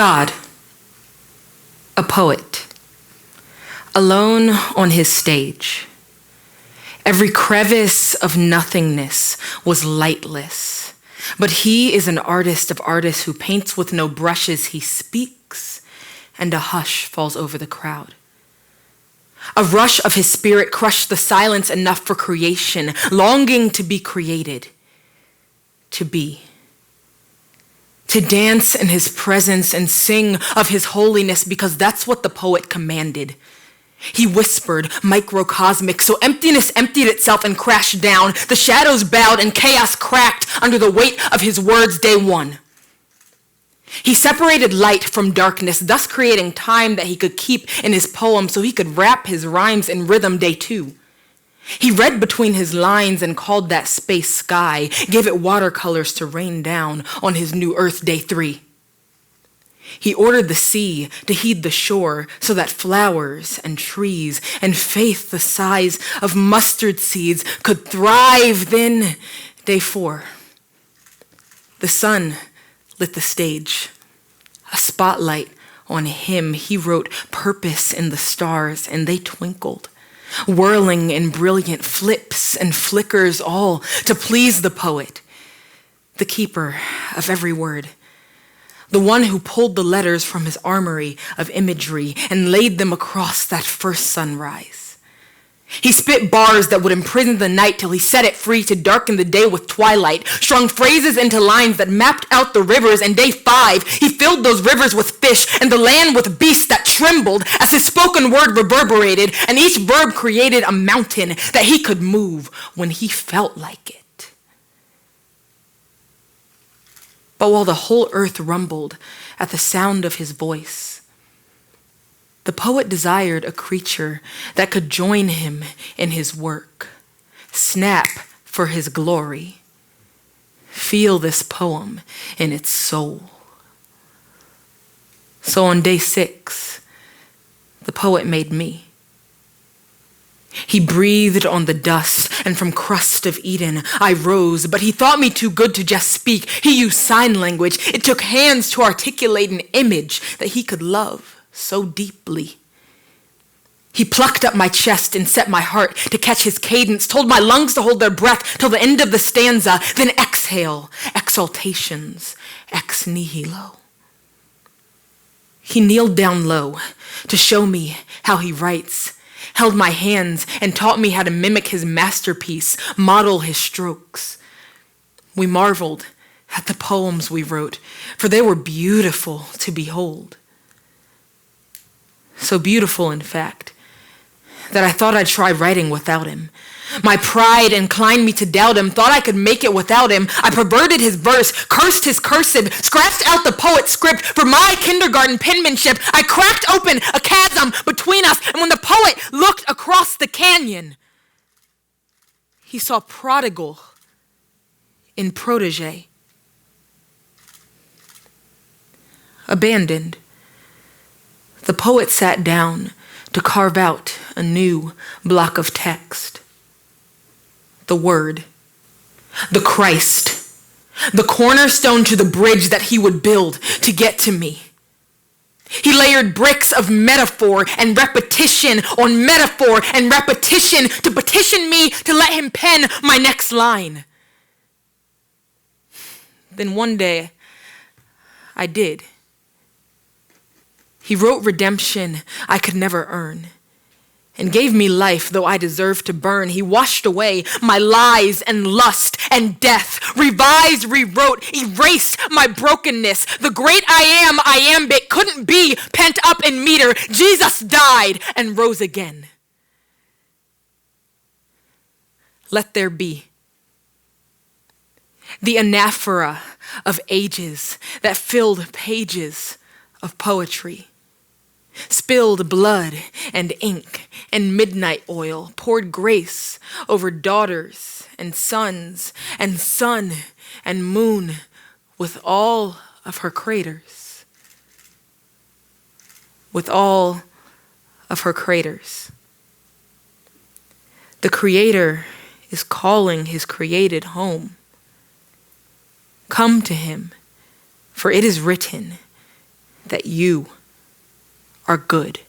God, a poet, alone on his stage. Every crevice of nothingness was lightless, but he is an artist of artists who paints with no brushes. He speaks, and a hush falls over the crowd. A rush of his spirit crushed the silence enough for creation, longing to be created, to be. To dance in his presence and sing of his holiness, because that's what the poet commanded. He whispered, microcosmic, so emptiness emptied itself and crashed down. The shadows bowed and chaos cracked under the weight of his words, day one. He separated light from darkness, thus creating time that he could keep in his poem so he could wrap his rhymes in rhythm, day two. He read between his lines and called that space sky, gave it watercolors to rain down on his new earth, day three. He ordered the sea to heed the shore so that flowers and trees and faith the size of mustard seeds could thrive. Then, day four, the sun lit the stage, a spotlight on him. He wrote purpose in the stars and they twinkled, whirling in brilliant flips and flickers, all to please the poet, the keeper of every word, the one who pulled the letters from his armory of imagery and laid them across that first sunrise. He spit bars that would imprison the night till he set it free to darken the day with twilight, strung phrases into lines that mapped out the rivers, and day five, he filled those rivers with fish and the land with beasts that trembled as his spoken word reverberated, and each verb created a mountain that he could move when he felt like it. But while the whole earth rumbled at the sound of his voice, the poet desired a creature that could join him in his work, snap for his glory, feel this poem in its soul. So on day 6, the poet made me. He breathed on the dust, and from crust of Eden I rose, but he thought me too good to just speak. He used sign language. It took hands to articulate an image that he could love so deeply. He plucked up my chest and set my heart to catch his cadence, told my lungs to hold their breath till the end of the stanza, then exhale, exaltations, ex nihilo. He kneeled down low to show me how he writes, held my hands and taught me how to mimic his masterpiece, model his strokes. We marveled at the poems we wrote, for they were beautiful to behold. So beautiful, in fact, that I thought I'd try writing without him. My pride inclined me to doubt him, thought I could make it without him. I perverted his verse, cursed his cursive, scratched out the poet's script for my kindergarten penmanship. I cracked open a chasm between us, and when the poet looked across the canyon, he saw prodigal in protege. Abandoned, the poet sat down to carve out a new block of text. The Word, the Christ, the cornerstone to the bridge that he would build to get to me. He layered bricks of metaphor and repetition on metaphor and repetition to petition me to let him pen my next line. Then one day, I did. He wrote redemption I could never earn, and gave me life, though I deserved to burn. He washed away my lies and lust and death, revised, rewrote, erased my brokenness. The great I am, iambic, couldn't be pent up in meter. Jesus died and rose again. Let there be. The anaphora of ages that filled pages of poetry. Spilled blood and ink and midnight oil, poured grace over daughters and sons and sun and moon with all of her craters. With all of her craters. The Creator is calling his created home. Come to him, for it is written that you are good.